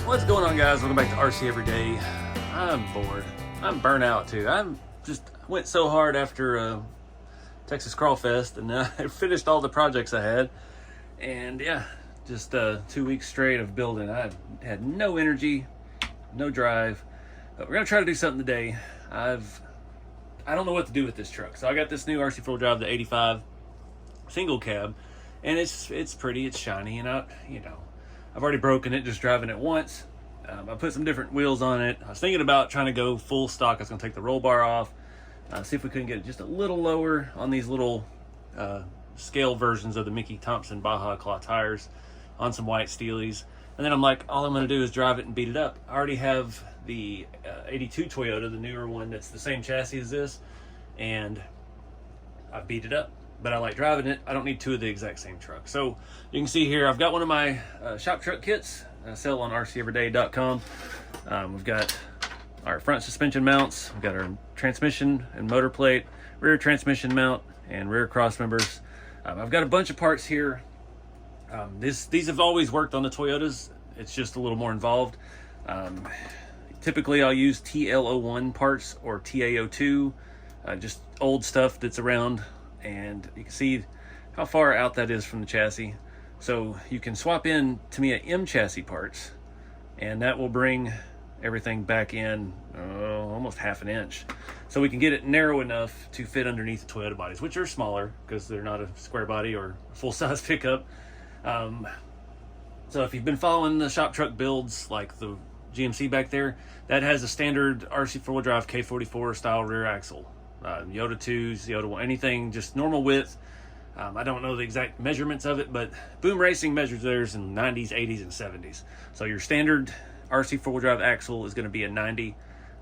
What's going on, guys? Welcome back to RC Everyday. I'm bored. I'm burnt out too. Went so hard after Texas Crawl Fest, and I finished all the projects I had. And yeah, just 2 weeks straight of building. I had no energy, no drive. But we're gonna try to do something today. I don't know what to do with this truck. So I got this new RC four-wheel drive, the 85 single cab, and it's pretty, it's shiny, and I've already broken it just driving it once. I put some different wheels on it. I was thinking about trying to go full stock. I was going to take the roll bar off, see if we couldn't get it just a little lower on these little scale versions of the Mickey Thompson Baja Claw tires on some white steelies. And then I'm like, all I'm going to do is drive it and beat it up. I already have the 82 Toyota, the newer one that's the same chassis as this, and I beat it up. But I like driving it. I don't need two of the exact same truck. So you can see here, I've got one of my shop truck kits. I sell on rceveryday.com. We've got our front suspension mounts. We've got our transmission and motor plate, rear transmission mount, and rear cross members. I've got a bunch of parts here. These have always worked on the Toyotas. It's just a little more involved. Typically I'll use TL01 parts or TAO2, just old stuff that's around. And you can see how far out that is from the chassis. So you can swap in Tamiya M chassis parts, and that will bring everything back in almost half an inch. So we can get it narrow enough to fit underneath the Toyota bodies, which are smaller because they're not a square body or full-size pickup. So if you've been following the shop truck builds like the GMC back there, that has a standard RC four-wheel drive K44 style rear axle. Yoda 2s, Yoda 1, anything just normal width. I don't know the exact measurements of it, but Boom Racing measures theirs in 90s, 80s, and 70s. So your standard RC four-wheel drive axle is going to be a 90.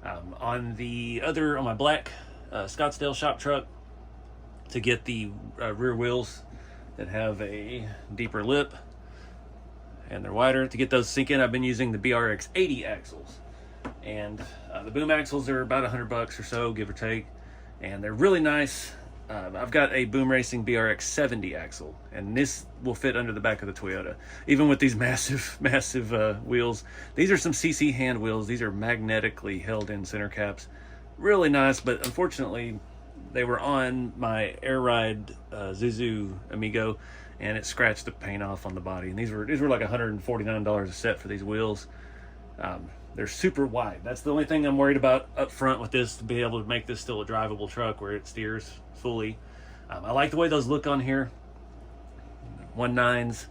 On my black Scottsdale shop truck, to get the rear wheels that have a deeper lip and they're wider, to get those sink in, I've been using the BRX 80 axles. And the boom axles are about $100 or so, give or take. And they're really nice. I've got a Boom Racing BRX 70 axle, and this will fit under the back of the Toyota. Even with these massive wheels. These are some CC hand wheels. These are magnetically held in center caps. Really nice, but unfortunately, they were on my Air Ride Zuzu Amigo, and it scratched the paint off on the body. And these were like $149 a set for these wheels. They're super wide. That's the only thing I'm worried about up front with this, to be able to make this still a drivable truck where it steers fully. I like the way those look on here. 1.9s.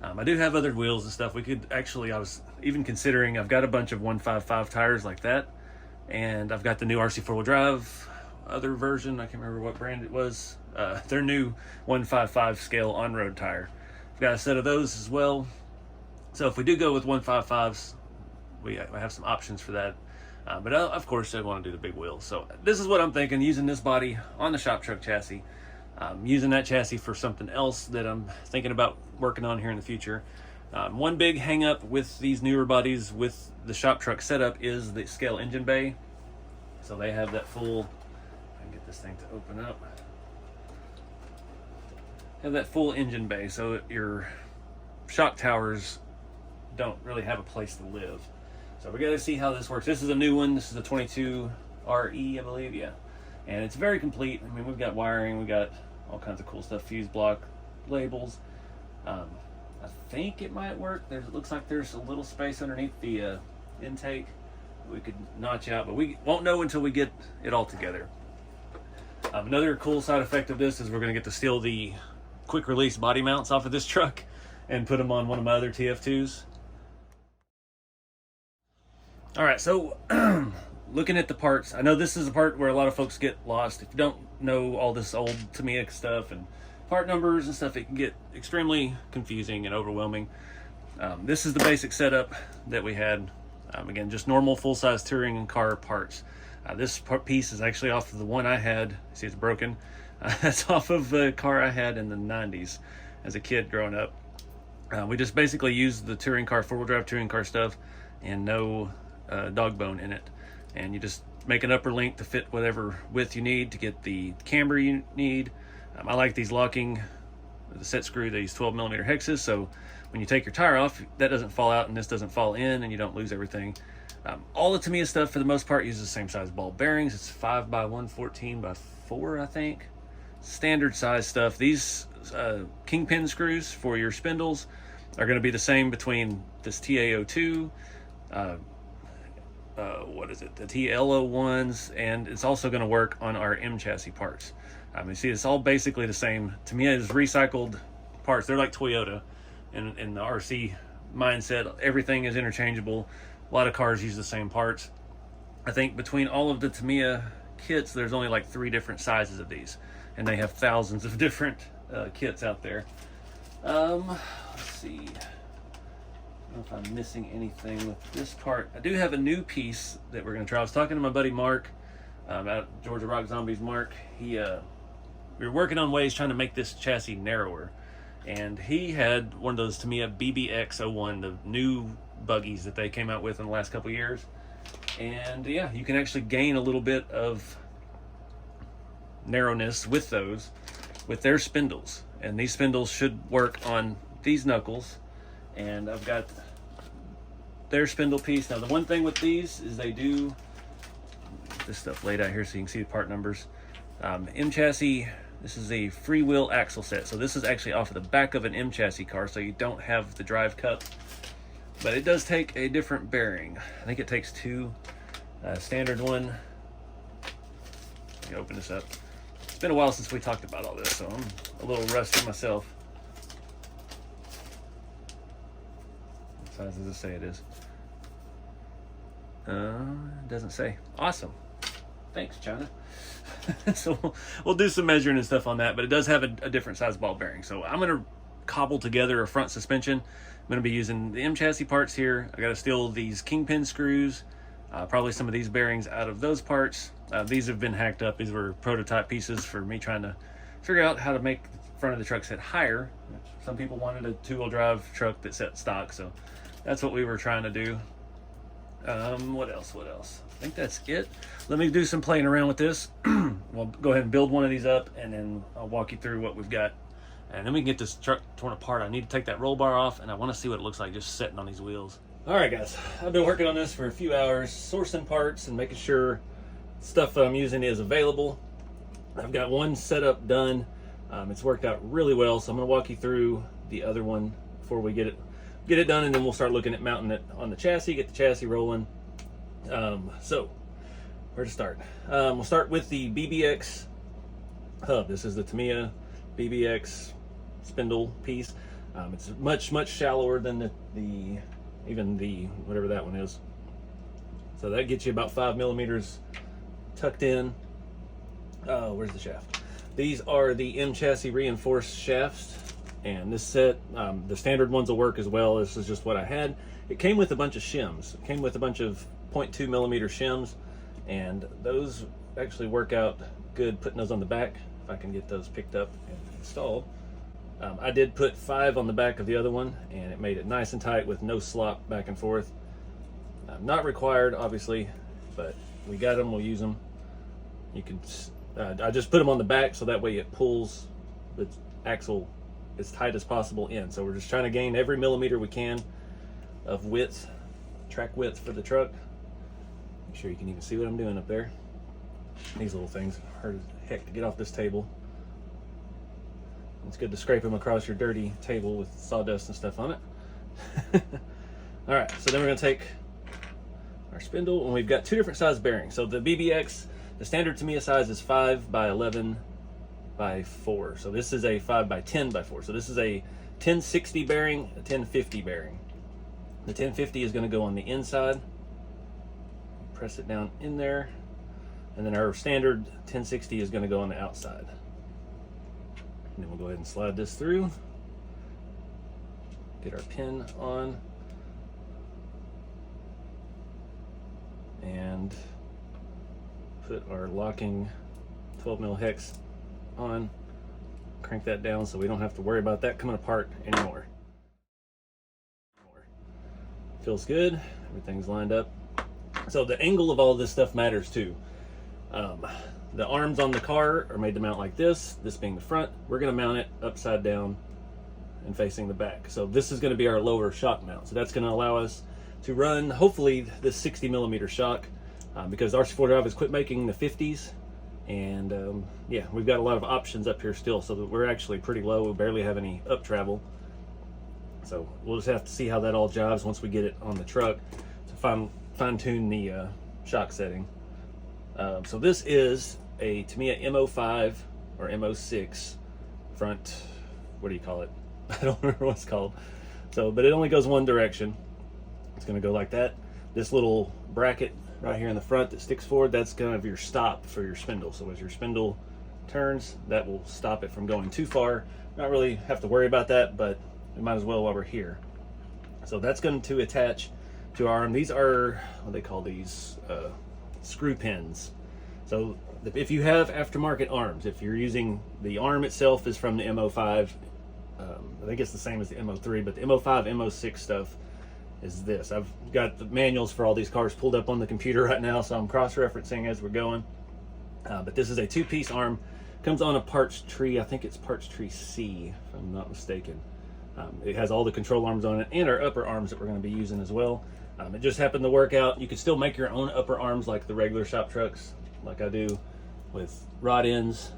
I do have other wheels and stuff. We could actually, I was even considering, I've got a bunch of 155 tires like that. And I've got the new RC four-wheel drive other version. I can't remember what brand it was. Their new 155 scale on-road tire. I've got a set of those as well. So if we do go with 155s, I have some options for that. But of course I want to do the big wheels. So this is what I'm thinking, using this body on the shop truck chassis, using that chassis for something else that I'm thinking about working on here in the future. One big hang up with these newer bodies with the shop truck setup is the scale engine bay. So they have that full, I can get this thing to open up. Have that full engine bay, so your shock towers don't really have a place to live. So we got to see how this works. This is a new one. This is a 22 RE, I believe. Yeah. And it's very complete. I mean, we've got wiring. We got all kinds of cool stuff. Fuse block labels. I think it might work. It looks like there's a little space underneath the intake we could notch out, but we won't know until we get it all together. Another cool side effect of this is we're going to get to steal the quick release body mounts off of this truck and put them on one of my other TF2s. All right, so looking at the parts, I know this is a part where a lot of folks get lost. If you don't know all this old Tamiya stuff and part numbers and stuff, it can get extremely confusing and overwhelming. This is the basic setup that we had. Again, just normal full-size touring and car parts. This piece is actually off of the one I had. See, it's broken. That's off of a car I had in the 90s as a kid growing up. We just basically used the touring car, four-wheel drive touring car stuff, and no dog bone in it. And you just make an upper link to fit whatever width you need to get the camber you need. I like these locking the set screw, they use 12 millimeter hexes, so when you take your tire off, that doesn't fall out and this doesn't fall in and you don't lose everything. All the Tamiya stuff for the most part uses the same size ball bearings. It's 5 by 1, 14 by 4, I think. Standard size stuff. These kingpin screws for your spindles are going to be the same between this TA02, what is it, the TL01s, and it's also going to work on our M chassis parts. You see, it's all basically the same. Tamiya is recycled parts. They're like Toyota in the RC mindset. Everything is interchangeable. A lot of cars use the same parts. I think between all of the Tamiya kits, there's only like 3 different sizes of these, and they have thousands of different kits out there. Let's see. I don't know if I'm missing anything with this part. I do have a new piece that we're going to try. I was talking to my buddy Mark, out Georgia Rock Zombies. Mark, we were working on ways trying to make this chassis narrower, and he had one of those Tamiya BBX01, the new buggies that they came out with in the last couple of years. And yeah, you can actually gain a little bit of narrowness with those, with their spindles. And these spindles should work on these knuckles. And I've got their spindle piece. Now the one thing with these is they do this stuff laid out here so you can see the part numbers. M chassis, this is a freewheel axle set. So this is actually off of the back of an M chassis car, so you don't have the drive cup. But it does take a different bearing. I think it takes 2. Standard one. Let me open this up. It's been a while since we talked about all this, so I'm a little rusty myself. What size does it say it is? It doesn't say. Awesome. Thanks, China. So we'll do some measuring and stuff on that, but it does have a different size ball bearing. So I'm going to cobble together a front suspension. I'm going to be using the M chassis parts here. I got to steal these kingpin screws, probably some of these bearings out of those parts. These have been hacked up. These were prototype pieces for me trying to figure out how to make the front of the truck sit higher. Some people wanted a 2-wheel drive truck that set stock, so that's what we were trying to do. What else? I think that's it. Let me do some playing around with this. We'll go ahead and build one of these up, and then I'll walk you through what we've got. And then we can get this truck torn apart. I need to take that roll bar off, and I want to see what it looks like just sitting on these wheels. All right, guys. I've been working on this for a few hours, sourcing parts and making sure stuff that I'm using is available. I've got one setup done. It's worked out really well, so I'm going to walk you through the other one before we get it done, and then we'll start looking at mounting it on the chassis, get the chassis rolling. So, where to start? We'll start with the BBX hub. This is the Tamiya BBX spindle piece. It's much shallower than even the whatever that one is. So that gets you about 5 millimeters tucked in. Where's the shaft? These are the M chassis reinforced shafts, and this set, the standard ones will work as well. This is just what I had. It came with a bunch of shims. It came with a bunch of 0.2 millimeter shims, and those actually work out good putting those on the back, if I can get those picked up and installed. I did put 5 on the back of the other one, and it made it nice and tight with no slop back and forth. Not required, obviously, but we got them, we'll use them. You can, I just put them on the back so that way it pulls the axle as tight as possible in. So we're just trying to gain every millimeter we can of width, track width for the truck. Make sure you can even see what I'm doing up there. These little things hurt as heck to get off this table. It's good to scrape them across your dirty table with sawdust and stuff on it. All right, so then we're gonna take our spindle, and we've got 2 different size bearings. So the BBX, the standard Tamiya size is 5 by 11 by 4. So this is a 5 by 10 by 4. So this is a 1060 bearing, a 1050 bearing. The 1050 is gonna go on the inside. Press it down in there. And then our standard 1060 is gonna go on the outside. And then we'll go ahead and slide this through. Get our pin on. And put our locking 12 mil hex on. Crank that down so we don't have to worry about that coming apart anymore. Feels good. Everything's lined up. So the angle of all this stuff matters too. the arms on the car are made to mount like this being the front. We're going to mount it upside down and facing the back. So this is going to be our lower shock mount. So that's going to allow us to run, hopefully, this 60 millimeter shock, because RC4 Drive has quit making the 50s. And yeah, we've got a lot of options up here still, so that we're actually pretty low. We barely have any up travel. So we'll just have to see how that all jives once we get it on the truck to fine tune the shock setting. So this is a Tamiya M05 or M06 front, what do you call it? I don't remember what it's called. So, but it only goes one direction. It's going to go like that. This little bracket right here in the front that sticks forward, that's kind of your stop for your spindle. So as your spindle turns, that will stop it from going too far. Not really have to worry about that, but we might as well while we're here. So that's going to attach to our arm. These are, what do they call these? Screw pins. So if you have aftermarket arms, if you're using, the arm itself is from the M05, I think it's the same as the M03, but the M05, M06 stuff is this. I've got the manuals for all these cars pulled up on the computer right now, so I'm cross-referencing as we're going. But this is a two-piece arm. Comes on a parts tree. I think it's parts tree C, if I'm not mistaken. It has all the control arms on it and our upper arms that we're going to be using as well. It just happened to work out. You could still make your own upper arms like the regular shop trucks, like I do with rod ends.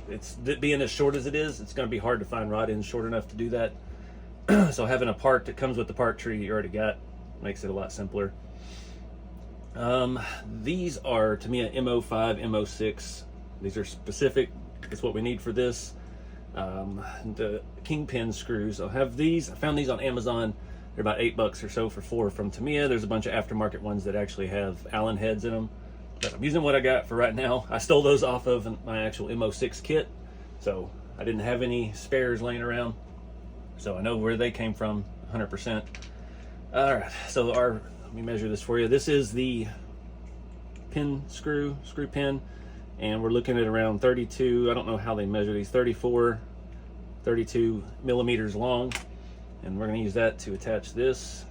It's being as short as it is, it's going to be hard to find rod ends short enough to do that. So having a part that comes with the part tree you already got makes it a lot simpler. These are Tamiya M05, M06. These are specific. It's what we need for this. The kingpin screws. I found these on Amazon. They're about $8 or so for 4 from Tamiya. There's a bunch of aftermarket ones that actually have Allen heads in them. But I'm using what I got for right now. I stole those off of my actual M06 kit, so I didn't have any spares laying around. So I know where they came from 100%. All right, so let me measure this for you. This is the pin screw pin, and we're looking at around 32, I don't know how they measure these, 32 millimeters long. And we're going to use that to attach this.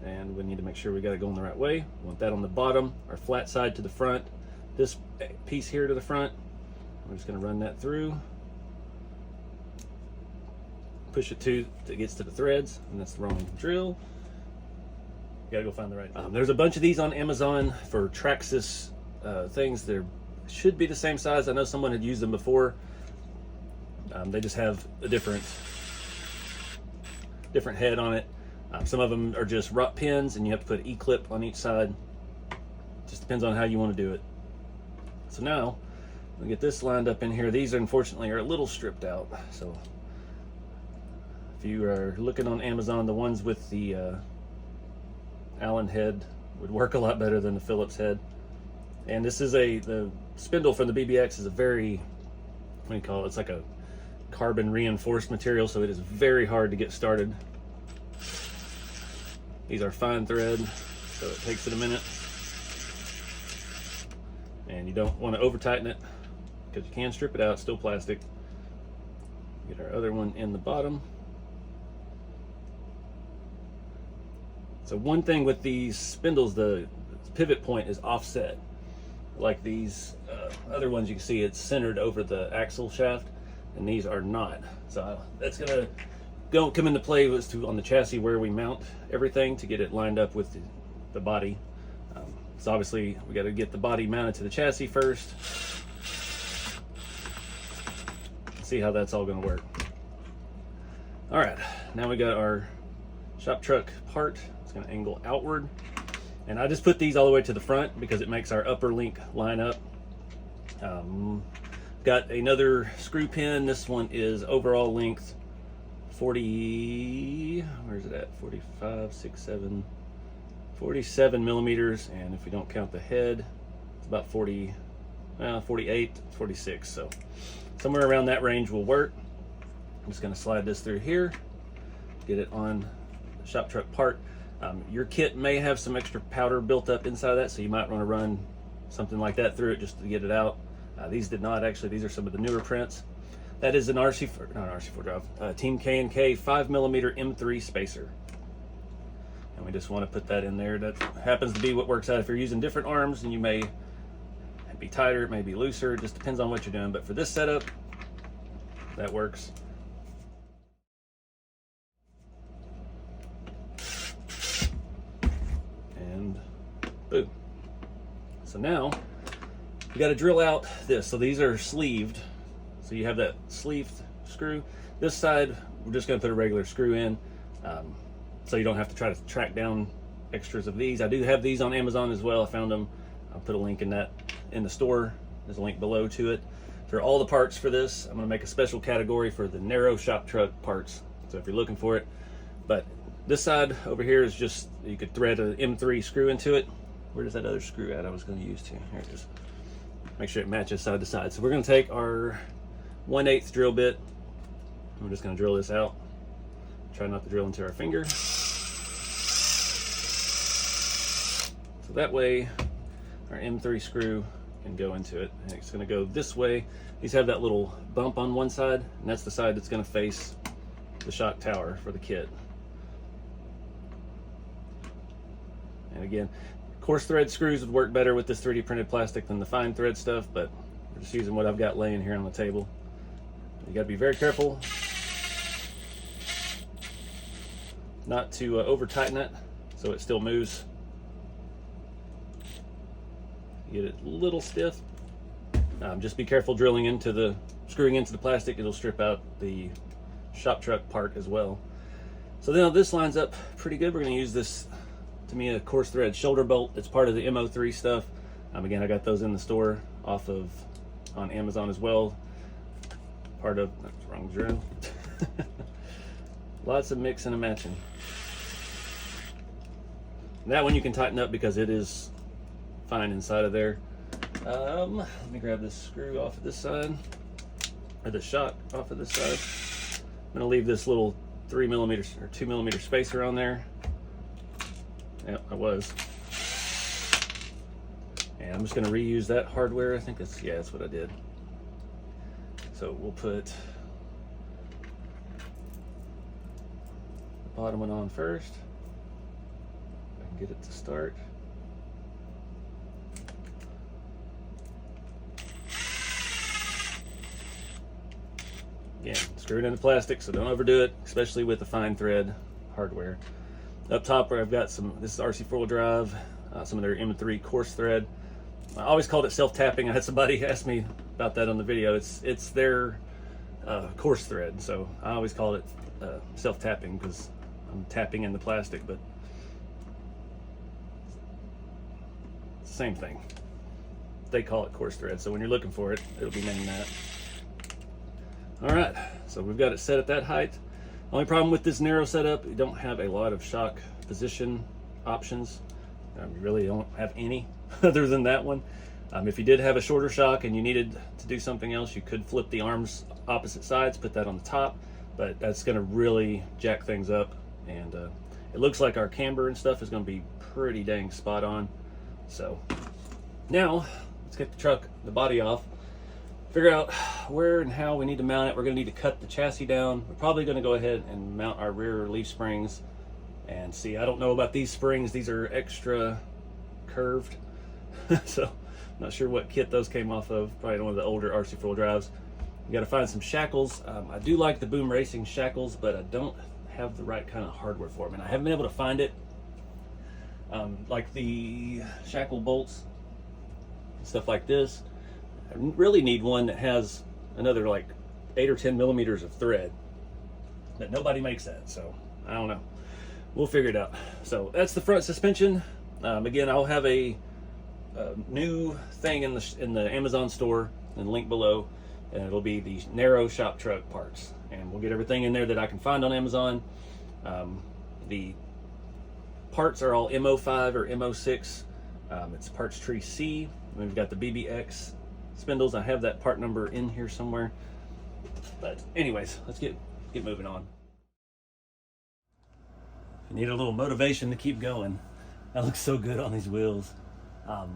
And we need to make sure we got it going the right way. We want that on the bottom, our flat side to the front, this piece here to the front. We're just going to run that through. Push it to it gets to the threads, and that's the wrong drill. You gotta go find the right. There's a bunch of these on Amazon for Traxxas things. They should be the same size. I know someone had used them before. They just have a different head on it. Some of them are just rut pins, and you have to put an E-clip on each side. Just depends on how you want to do it. So now we get this lined up in here. These unfortunately are a little stripped out. So if you are looking on Amazon, the ones with the Allen head would work a lot better than the Phillips head. And this is the spindle from the BBX is a very, what do you call it? It's like a carbon reinforced material, so it is very hard to get started. These are fine thread, so it takes it a minute. And you don't want to over tighten it because you can strip it out, it's still plastic. Get our other one in the bottom. So one thing with these spindles, the pivot point is offset. Like these other ones, you can see it's centered over the axle shaft, and these are not. So that's gonna come into play on the chassis where we mount everything to get it lined up with the body. So obviously we got to get the body mounted to the chassis first. See how that's all going to work. All right, now we got our shop truck part. It's going to angle outward, and I just put these all the way to the front because it makes our upper link line up. Got another screw pin. This one is overall length 40, where's it at? 45, 6, 7, 47 millimeters, and if we don't count the head, it's about 48, 46. So somewhere around that range will work. I'm just going to slide this through here, get it on the shop truck part. Your kit may have some extra powder built up inside of that, so you might want to run something like that through it just to get it out. These did not actually. These are some of the newer prints. That is an RC4 Drive, Team K&K 5mm M3 spacer. And we just want to put that in there. That happens to be what works out. If you're using different arms, and you may be tighter, it may be looser, it just depends on what you're doing. But for this setup, that works. And boom. So now you got to drill out this. So these are sleeved. So you have that sleeved screw. This side, we're just going to put a regular screw in, so you don't have to try to track down extras of these. I do have these on Amazon as well. I found them. I'll put a link in the store. There's a link below to it. For all the parts for this, I'm going to make a special category for the narrow shop truck parts. So if you're looking for it, but this side over here is just, you could thread an M3 screw into it. Where does that other screw at I was going to use to? Here it is. Make sure it matches side to side. So we're going to take our 1/8 drill bit. We're just going to drill this out. Try not to drill into our finger. So that way our M3 screw can go into it. And it's going to go this way. These have that little bump on one side, and that's the side that's going to face the shock tower for the kit. And again, coarse thread screws would work better with this 3D printed plastic than the fine thread stuff, but we're just using what I've got laying here on the table. You got to be very careful not to over tighten it so it still moves. Get it a little stiff. Just be careful drilling into screwing into the plastic. It'll strip out the shop truck part as well. So now this lines up pretty good. We're going to use this, to me, a coarse thread shoulder bolt. It's part of the MO3 stuff. Again, I got those in the store on Amazon as well. Part of, that's wrong drill. Lots of mixing and matching. That one you can tighten up because it is fine inside of there. Let me grab this screw off of this side, or the shock off of this side. I'm gonna leave this little 3mm or 2mm spacer on there. Yep, I was. And I'm just gonna reuse that hardware. I think that's what I did. So we'll put the bottom one on first. I can get it to start. Again, screw it into plastic, so don't overdo it, especially with the fine thread hardware. Up top where I've got this is RC4 drive, some of their M3 coarse thread. I always called it self-tapping. I had somebody ask me about that on the video. It's their coarse thread, so I always call it self-tapping because I'm tapping in the plastic, but it's the same thing. They call it coarse thread, so when you're looking for it, it'll be named that. All right, so we've got it set at that height. Only problem with this narrow setup, you don't have a lot of shock position options. You really don't have any other than that one. If you did have a shorter shock and you needed to do something else, you could flip the arms opposite sides, put that on the top, but that's gonna really jack things up. And it looks like our camber and stuff is gonna be pretty dang spot on. So now let's get the body off. Figure out where and how we need to mount it. We're going to need to cut the chassis down. We're probably going to go ahead and mount our rear leaf springs and see. I don't know about these springs. These are extra curved. So I'm not sure what kit those came off of. Probably one of the older RC4 drives. We got to find some shackles. I do like the Boom Racing shackles, but I don't have the right kind of hardware for them. And I haven't been able to find it. Like the shackle bolts and stuff like this. I really need one that has another like 8 or 10 millimeters of thread, but nobody makes that, so I don't know. We'll figure it out. So that's the front suspension. Again, I'll have a new thing in the Amazon store and link below, and it'll be the narrow shop truck parts, and we'll get everything in there that I can find on Amazon. The parts are all MO5 or MO6. It's parts tree C. We've got the BBX spindles. I have that part number in here somewhere, but anyways, let's get moving on. You need a little motivation to keep going. That looks so good on these wheels.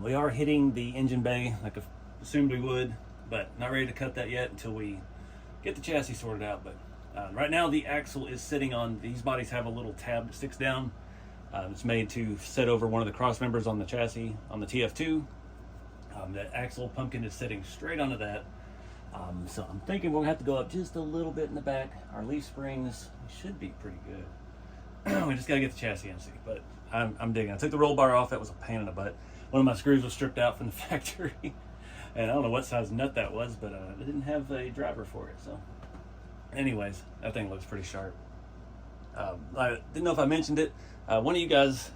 We are hitting the engine bay like I assumed we would, but not ready to cut that yet until we get the chassis sorted out. But right now the axle is sitting on, these bodies have a little tab that sticks down. It's made to set over one of the cross members on the chassis on the TF2. That axle pumpkin is sitting straight onto that. So I'm thinking we're gonna have to go up just a little bit in the back. Our leaf springs should be pretty good. We just gotta get the chassis empty, but I'm digging. I took the roll bar off. That was a pain in the butt. One of my screws was stripped out from the factory. And I don't know what size nut that was, but I didn't have a driver for it. So anyways, that thing looks pretty sharp. I didn't know if I mentioned it. One of you guys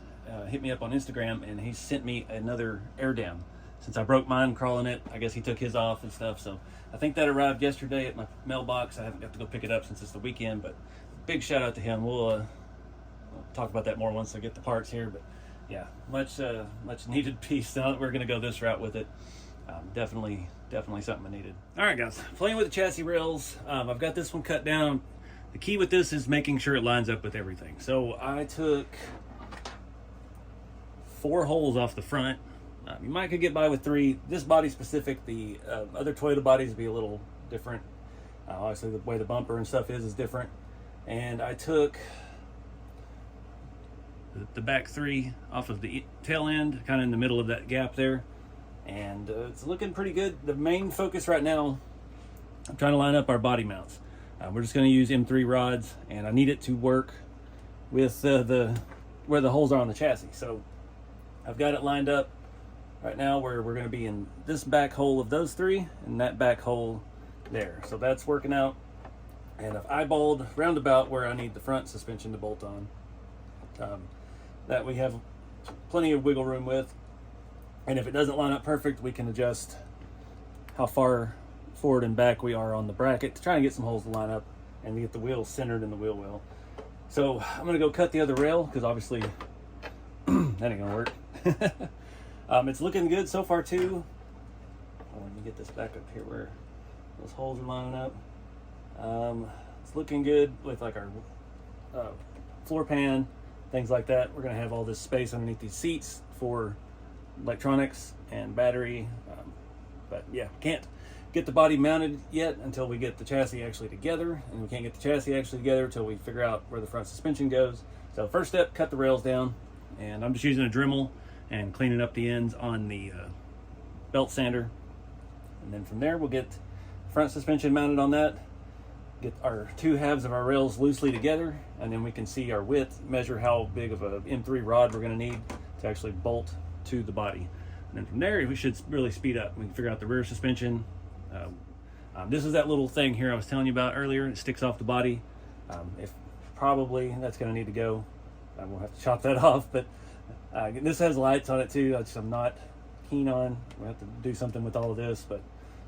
hit me up on Instagram, and he sent me another air dam. Since I broke mine crawling it, I guess he took his off and stuff. So I think that arrived yesterday at my mailbox. I have to go pick it up since it's the weekend, but big shout out to him. We'll talk about that more once I get the parts here. But yeah, much needed piece. Now that we're going to go this route with it, definitely something I needed. All right, guys, playing with the chassis rails. I've got this one cut down. The key with this is making sure it lines up with everything. So I took 4 holes off the front. You might could get by with 3. This body specific, the other Toyota bodies would be a little different. Obviously, the way the bumper and stuff is different. And I took the back 3 off of the tail end, kind of in the middle of that gap there. And it's looking pretty good. The main focus right now, I'm trying to line up our body mounts. We're just going to use M3 rods, and I need it to work with where the holes are on the chassis. So I've got it lined up right now where we're going to be in this back hole of those 3 and that back hole there. So that's working out. And I've eyeballed roundabout where I need the front suspension to bolt on. That we have plenty of wiggle room with. And if it doesn't line up perfect, we can adjust how far forward and back we are on the bracket to try and get some holes to line up and get the wheels centered in the wheel well. So I'm going to go cut the other rail because obviously that ain't going to work. It's looking good so far too. Let me get this back up here where those holes are lining up. It's looking good with like our floor pan, things like that. We're going to have all this space underneath these seats for electronics and battery. But yeah, can't get the body mounted yet until we get the chassis actually together, and we can't get the chassis actually together until we figure out where the front suspension goes. So first step, cut the rails down, and I'm just using a Dremel and cleaning up the ends on the belt sander. And then from there, we'll get front suspension mounted on that, get our 2 halves of our rails loosely together, and then we can see our width, measure how big of a M3 rod we're going to need to actually bolt to the body. And then from there, we should really speed up. We can figure out the rear suspension. This is that little thing here I was telling you about earlier. It sticks off the body. If probably that's going to need to go. We'll have to chop that off, but this has lights on it too. I'm not keen on. We'll have to do something with all of this, but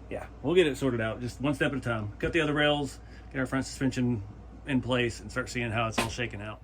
yeah, we'll get it sorted out just one step at a time. Cut the other rails, get our front suspension in place, and start seeing how it's all shaking out.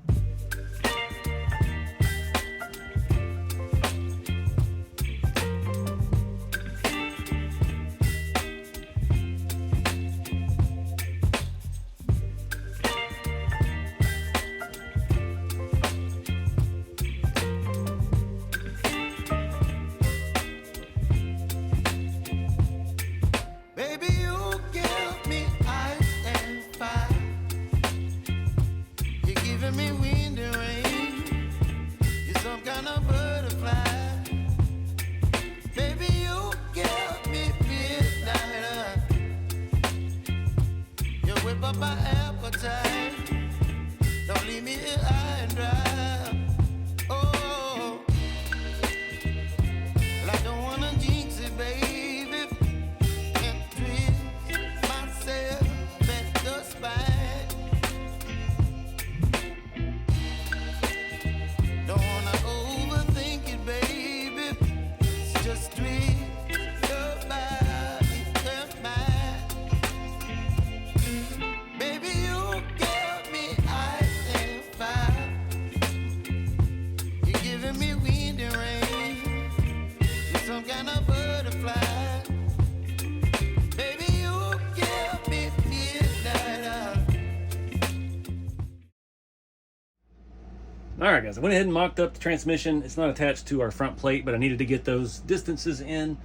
Alright guys, I went ahead and mocked up the transmission. It's not attached to our front plate, but I needed to get those distances in.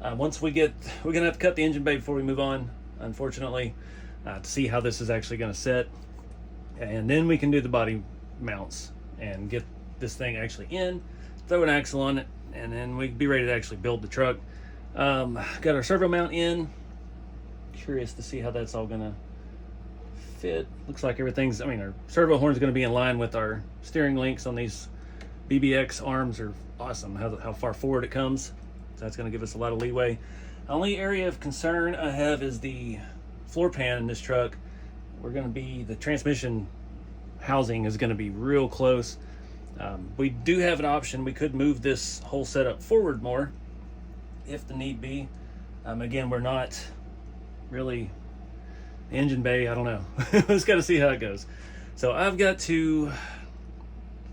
We're gonna have to cut the engine bay before we move on, unfortunately, to see how this is actually gonna set. And then we can do the body mounts and get this thing actually in, throw an axle on it, and then we can be ready to actually build the truck. Got our servo mount in. Curious to see how that's all gonna fit. Looks like everything's, I mean, our servo horn is gonna be in line with our steering links on these BBX arms. Are awesome, how far forward it comes. So that's gonna give us a lot of leeway. The only area of concern I have is the floor pan in this truck. The transmission housing is gonna be real close. We do have an option. We could move this whole setup forward more if the need be. Again, we're not really engine bay. I don't know. Just got to see how it goes. So I've got to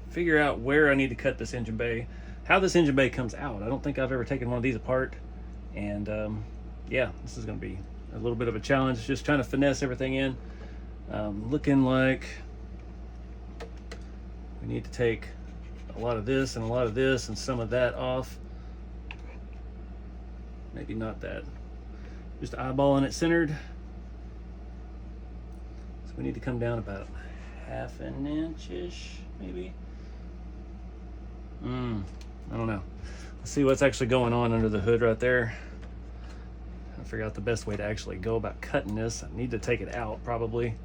figure out where I need to cut this engine bay, how this engine bay comes out. I don't think I've ever taken one of these apart. And yeah, this is going to be a little bit of a challenge, just trying to finesse everything in. Looking like we need to take a lot of this and a lot of this and some of that off. Maybe not that. Just eyeballing it centered. So we need to come down about half an inch-ish, maybe. I don't know. Let's see what's actually going on under the hood right there. I figure out the best way to actually go about cutting this. I need to take it out probably.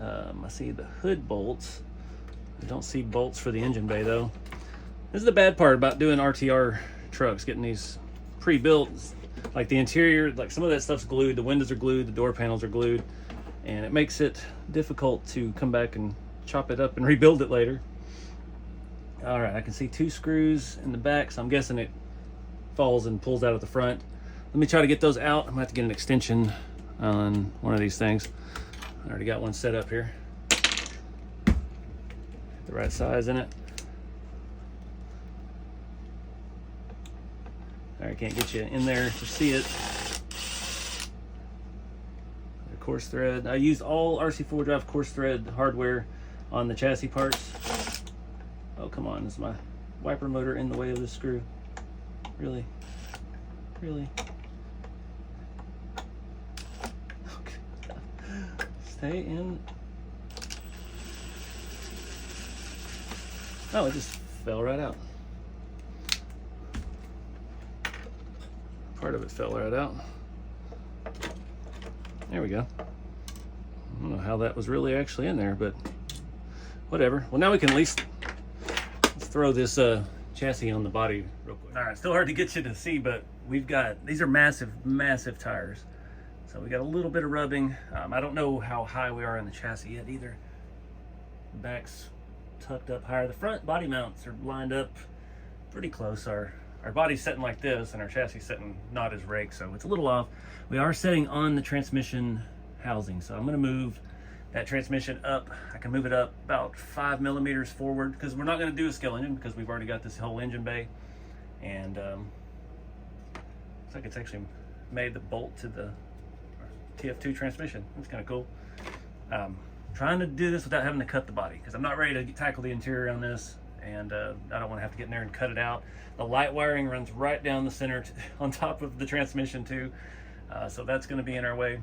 I see the hood bolts. I don't see bolts for the engine bay though. This is the bad part about doing RTR trucks, getting these pre-built. Like the interior, like some of that stuff's glued, the windows are glued, the door panels are glued, and it makes it difficult to come back and chop it up and rebuild it later. All right, I can see 2 screws in the back, so I'm guessing it falls and pulls out at the front. Let me try to get those out. I'm gonna have to get an extension on one of these things. I already got one set up here. The right size in it. I can't get you in there to see it. The coarse thread. I used all RC4 drive coarse thread hardware on the chassis parts. Oh, come on. Is my wiper motor in the way of this screw? Really? Really? Okay. Stay in. Oh, it just fell right out. Part of it fell right out. There we go. I don't know how that was really actually in there, but whatever. Well, now we can at least let's throw this chassis on the body real quick. All right, still hard to get you to see, but we've got, these are massive, massive tires. So we got a little bit of rubbing. I don't know how high we are in the chassis yet either. The back's tucked up higher. The front body mounts are lined up pretty close. Our body's sitting like this and our chassis sitting not as raked, so it's a little off. We are setting on the transmission housing, so I'm gonna move that transmission up. I can move it up about 5 millimeters forward because we're not gonna do a scale engine because we've already got this whole engine bay. And looks like it's actually made the bolt to the TF2 transmission. That's kind of cool. Trying to do this without having to cut the body because I'm not ready to tackle the interior on this, and I don't want to have to get in there and cut it out. The light wiring runs right down the center on top of the transmission too, so that's going to be in our way.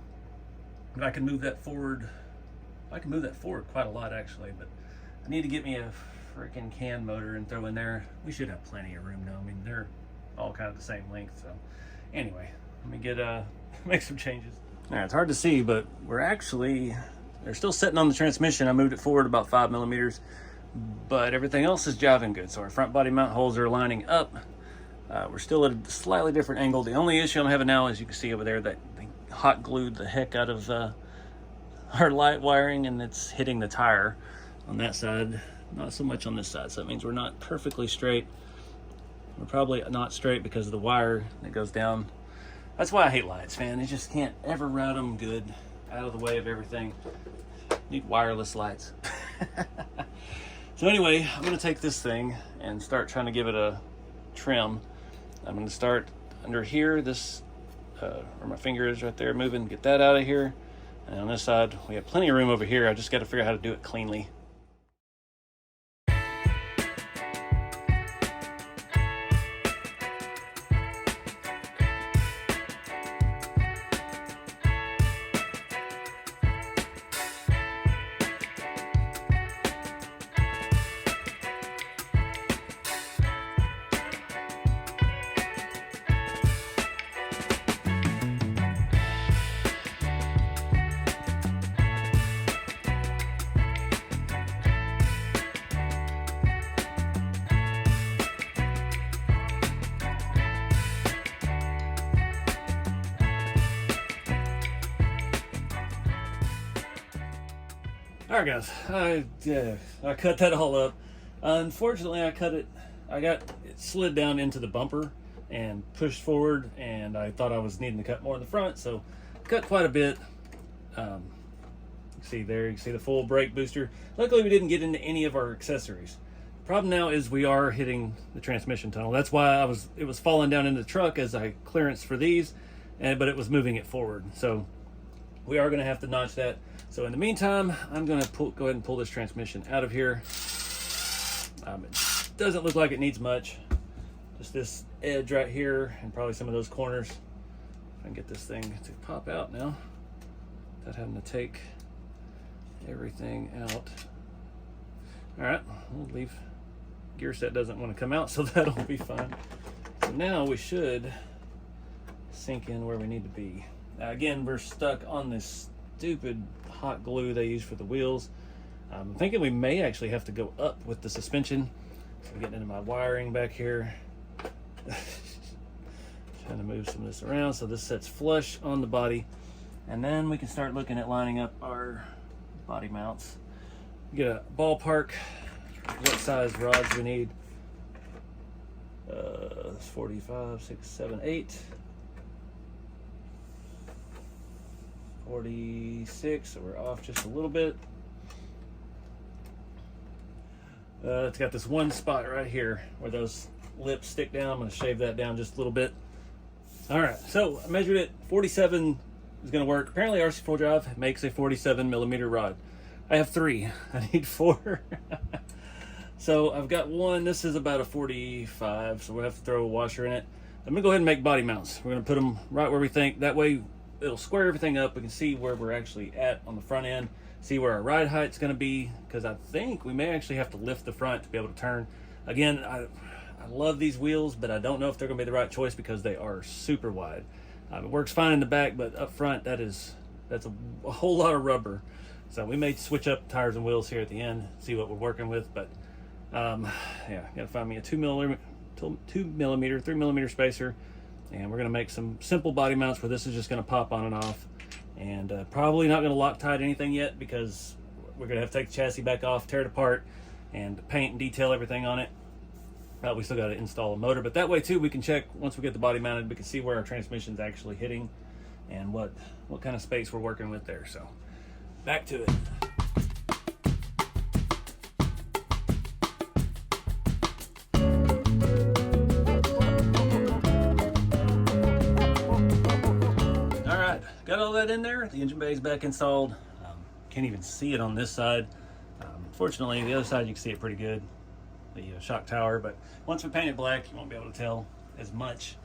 But I can move that forward. I can move that forward quite a lot actually, but I need to get me a freaking can motor and throw in there. We should have plenty of room though. I mean, they're all kind of the same length. So anyway, let me get make some changes. All right, it's hard to see, but they're still sitting on the transmission. I moved it forward about 5 millimeters. But everything else is jiving good. So our front body mount holes are lining up. We're still at a slightly different angle. The only issue I'm having now, as you can see over there, that they hot glued the heck out of our light wiring, and it's hitting the tire on that side, not so much on this side. So that means we're not perfectly straight. We're probably not straight because of the wire that goes down. That's why I hate lights, man. You just can't ever route them good out of the way of everything. Need wireless lights. So anyway, I'm gonna take this thing and start trying to give it a trim. I'm gonna start under here, this, where my finger is right there, moving, get that out of here. And on this side, we have plenty of room over here. I just gotta figure out how to do it cleanly. All right, guys. I cut that all up. Unfortunately, I got it slid down into the bumper and pushed forward, and I thought I was needing to cut more in the front, so cut quite a bit. See there, you can see the full brake booster. Luckily, we didn't get into any of our accessories. Problem now is we are hitting the transmission tunnel. That's why it was falling down into the truck as I clearance for these, but it was moving it forward. So we are going to have to notch that. So in the meantime, I'm going to go ahead and pull this transmission out of here. It doesn't look like it needs much. Just this edge right here and probably some of those corners. I can get this thing to pop out now without having to take everything out. All right, we'll leave. Gear set doesn't want to come out, so that'll be fine. So now we should sink in where we need to be. Now again, we're stuck on this stupid hot glue they use for the wheels. I'm thinking we may actually have to go up with the suspension. So I'm getting into my wiring back here. Trying to move some of this around so this sets flush on the body, and then we can start looking at lining up our body mounts. Get a ballpark what size rods we need. 45, 6, 7, 8, 46, so we're off just a little bit. It's got this one spot right here where those lips stick down. I'm going to shave that down just a little bit. All right, so I measured it. 47 is going to work. Apparently RC4 Drive makes a 47 millimeter rod. I have 3. I need 4. So I've got one. This is about a 45, so we'll have to throw a washer in it. I'm going to go ahead and make body mounts. We're going to put them right where we think. That way it'll square everything up. We can see where we're actually at on the front end, see where our ride height's going to be, because I think we may actually have to lift the front to be able to turn. Again, I love these wheels, but I don't know if they're going to be the right choice because they are super wide. It works fine in the back, but up front, that's a whole lot of rubber. So we may switch up tires and wheels here at the end, see what we're working with. But yeah, gotta find me a 2 millimeter, 3 millimeter spacer, and we're gonna make some simple body mounts where this is just gonna pop on and off, and probably not gonna Loctite anything yet because we're gonna have to take the chassis back off, tear it apart, and paint and detail everything on it. We still got to install a motor, but that way too we can check once we get the body mounted. We can see where our transmission's actually hitting and what kind of space we're working with there. So back to it. All right, got all that in there. The engine bay's back installed. Can't even see it on this side. Fortunately, the other side you can see it pretty good. The shock tower, but once we paint it black, you won't be able to tell as much.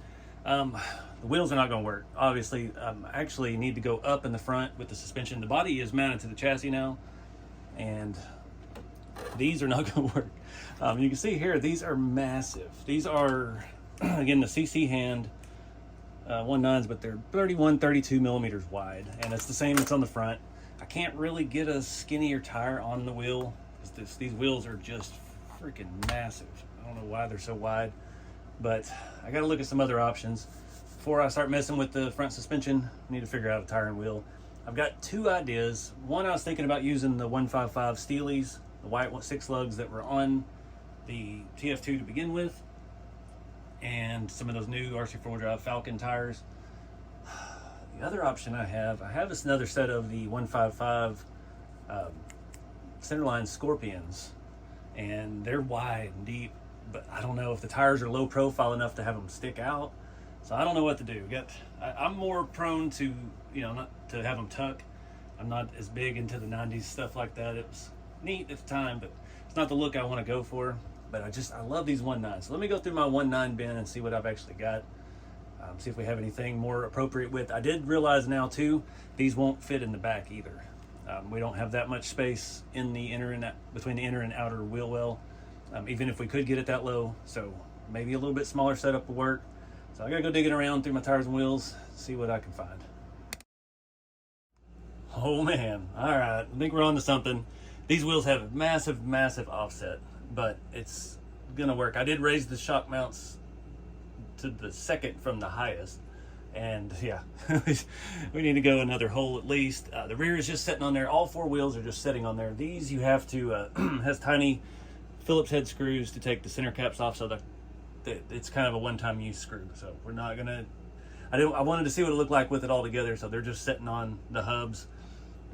The wheels are not going to work. Obviously, I actually need to go up in the front with the suspension. The body is mounted to the chassis now, and these are not going to work. You can see here, these are massive. These are, again, the CC hand 1.9s, but they're 31, 32 millimeters wide, and it's the same that's on the front. I can't really get a skinnier tire on the wheel because these wheels are just freaking massive. I don't know why they're so wide, but I got to look at some other options before I start messing with the front suspension. I need to figure out a tire and wheel. I've got 2 ideas. One, I was thinking about using the 155 Steelies, the white 6 lugs that were on the TF2 to begin with, and some of those new RC4 Drive Falcon tires. The other option I have another set of the 155 Centerline Scorpions, and they're wide and deep, but I don't know if the tires are low profile enough to have them stick out. So I don't know what to do. I'm more prone to, not to have them tuck. I'm not as big into the 90s stuff like that. It was neat at the time, but it's not the look I want to go for. But I love these 1.9s. So let me go through my 1.9 bin and see what I've actually got. See if we have anything more appropriate width. I did realize now too, these won't fit in the back either. We don't have that much space in the between the inner and outer wheel well, even if we could get it that low. So maybe a little bit smaller setup will work. So I gotta go digging around through my tires and wheels, see what I can find. Oh man, all right, I think we're on to something. These wheels have a massive, massive offset, but it's gonna work. I did raise the shock mounts to the second from the highest, And yeah, we need to go another hole at least. The rear is just sitting on there. All 4 wheels are just sitting on there. These you have to, has tiny Phillips head screws to take the center caps off, so it's kind of a one-time use screw. So we're not gonna, I wanted to see what it looked like with it all together, so they're just sitting on the hubs.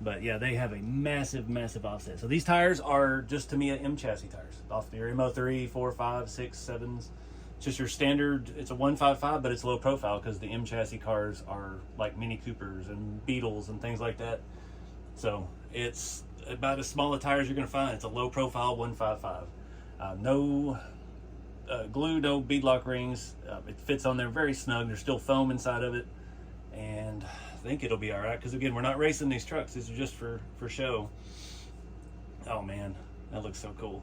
But yeah, they have a massive, massive offset. So these tires are just Tamiya M chassis tires. Off the MO3, 4, 5, 6, 7s. Just your standard, it's a 155, but it's low profile because the M chassis cars are like Mini Coopers and Beetles and things like that. So it's about as small a tire as you're going to find. It's a low profile 155. No glue, no beadlock rings. It fits on there very snug. There's still foam inside of it. And I think it'll be all right because, again, we're not racing these trucks. These are just for show. Oh, man, that looks so cool.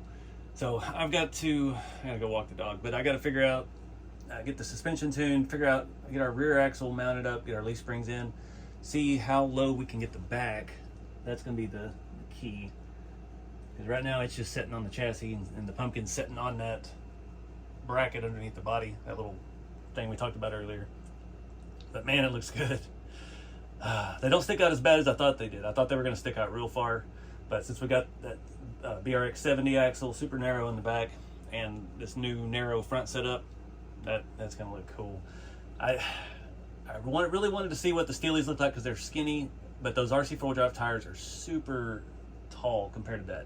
So I gotta go walk the dog, but I gotta figure out, get the suspension tuned, figure out, get our rear axle mounted up, get our leaf springs in, see how low we can get the back. That's gonna be the key. Because right now it's just sitting on the chassis and the pumpkin's sitting on that bracket underneath the body, that little thing we talked about earlier. But man, it looks good. They don't stick out as bad as I thought they did. I thought they were gonna stick out real far, but since we got that BRX 70 axle, super narrow in the back, and this new narrow front setup, that's gonna look cool. I really wanted to see what the Steelies look like because they're skinny, but those RC 4-wheel drive tires are super tall compared to that.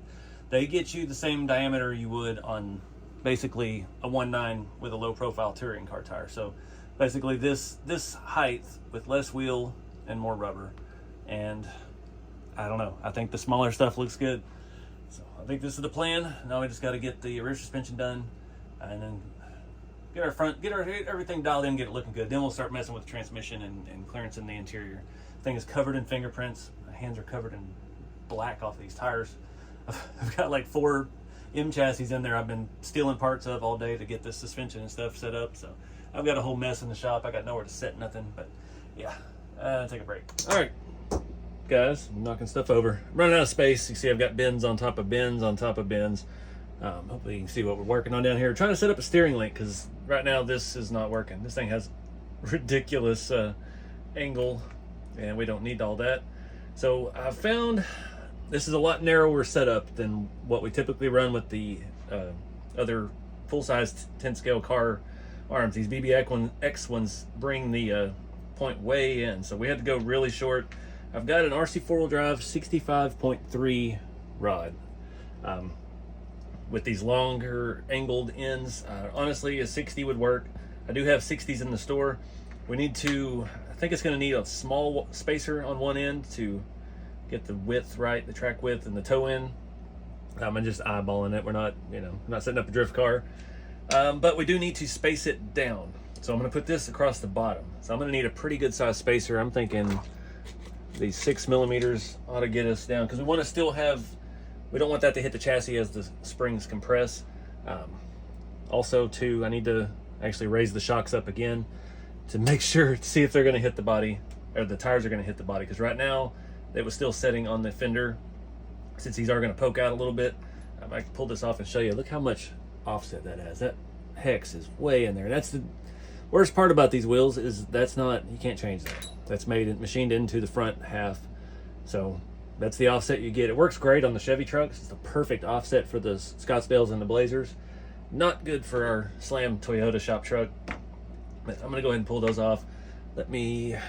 They get you the same diameter you would on basically a 1.9 with a low profile touring car tire. So basically this height with less wheel and more rubber. And I don't know, I think the smaller stuff looks good. So I think this is the plan. Now we just got to get the rear suspension done and then get everything dialed in, get it looking good. Then we'll start messing with the transmission and clearance in the interior. Thing is covered in fingerprints. My hands are covered in black off these tires. I've got like 4 M chassis in there I've been stealing parts of all day to get this suspension and stuff set up. So I've got a whole mess in the shop. I got nowhere to set nothing, but yeah, take a break. All right, guys, I'm knocking stuff over. I'm running out of space. You see I've got bins on top of bins on top of bins. Hopefully you can see what we're working on down here. Trying to set up a steering link because right now this is not working. This thing has ridiculous angle and we don't need all that. So I found this is a lot narrower setup than what we typically run with the other full-size 10-scale car arms. These BBX ones bring the point way in, so we had to go really short. I've got an RC 4-wheel drive 65.3 rod with these longer angled ends. Honestly, a 60 would work. I do have 60s in the store. We need to, I think it's going to need a small spacer on one end to get the width right, the track width and the toe in. I'm just eyeballing it. We're not, not setting up a drift car. But we do need to space it down. So I'm going to put this across the bottom. So I'm going to need a pretty good size spacer. I'm thinking these 6 millimeters ought to get us down because we want to still have, we don't want that to hit the chassis as the springs compress. Also too, I need to actually raise the shocks up again to make sure, to see if they're going to hit the body, or the tires are going to hit the body, because right now it was still setting on the fender. Since these are going to poke out a little bit, I can pull this off and show you. Look how much offset that has. That hex is way in there. That's the worst part about these wheels, is that's not, you can't change that. That's machined into the front half. So that's the offset you get. It works great on the Chevy trucks. It's the perfect offset for the Scottsdales and the Blazers. Not good for our Slam Toyota shop truck. But I'm gonna go ahead and pull those off. Again,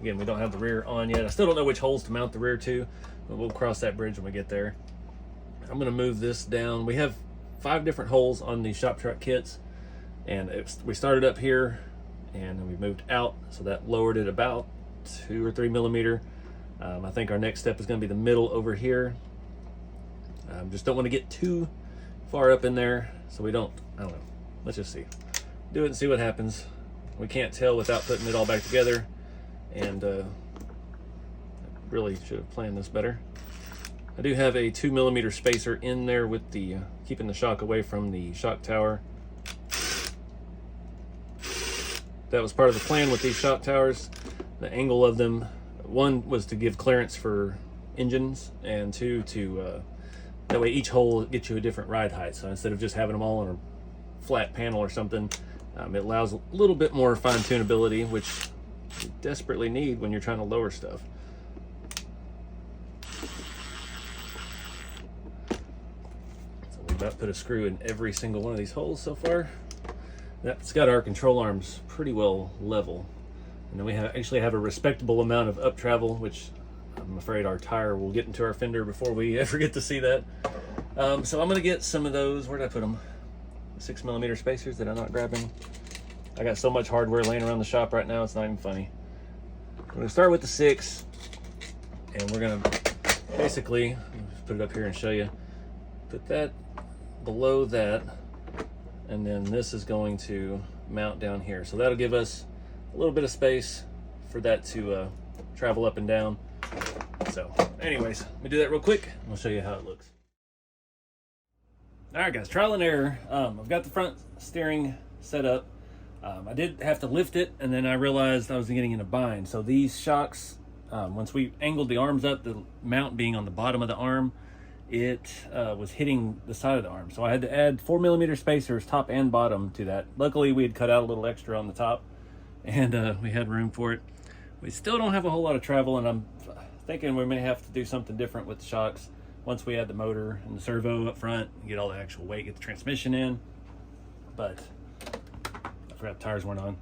we don't have the rear on yet. I still don't know which holes to mount the rear to, but we'll cross that bridge when we get there. I'm gonna move this down. We have 5 different holes on the shop truck kits, and we started up here and then we moved out, so that lowered it about 2 or 3 millimeter. I think our next step is going to be the middle over here. Just don't want to get too far up in there, so we don't, I don't know, let's just see, do it and see what happens. We can't tell without putting it all back together, and really should have planned this better. I do have a 2 millimeter spacer in there with the keeping the shock away from the shock tower. That was part of the plan with these shock towers. The angle of them, 1 was to give clearance for engines, and 2 to that way each hole gets you a different ride height. So instead of just having them all on a flat panel or something, It allows a little bit more fine tunability, which you desperately need when you're trying to lower stuff. So we've about put a screw in every single one of these holes so far. That's got our control arms pretty well level. And then we actually have a respectable amount of up travel, which I'm afraid our tire will get into our fender before we ever get to see that. So I'm gonna get some of those, where did I put them? 6mm spacers that I'm not grabbing. I got so much hardware laying around the shop right now, it's not even funny. I'm gonna start with the 6, and we're gonna basically, just put it up here and show you, put that below that, and then this is going to mount down here. So that'll give us a little bit of space for that to travel up and down. So anyways, let me do that real quick and I'll show you how it looks. All right guys, trial and error. I've got the front steering set up. I did have to lift it, and then I realized I was getting in a bind. So these shocks, once we angled the arms up, the mount being on the bottom of the arm, it was hitting the side of the arm. So I had to add 4mm spacers, top and bottom, to that. Luckily we had cut out a little extra on the top, and we had room for it. We still don't have a whole lot of travel, and I'm thinking we may have to do something different with the shocks once we add the motor and the servo up front, get all the actual weight, get the transmission in. But I forgot the tires weren't on.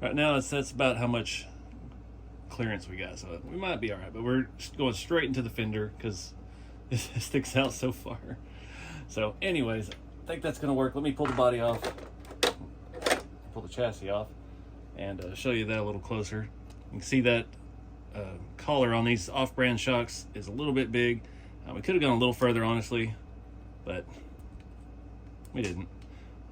Right now that's about how much clearance we got, so we might be all right, but we're going straight into the fender because it sticks out so far. So anyways, I think that's gonna work. Let me pull the body off, pull the chassis off, and show you that a little closer. You can see that collar on these off-brand shocks is a little bit big. We could have gone a little further, honestly, but we didn't.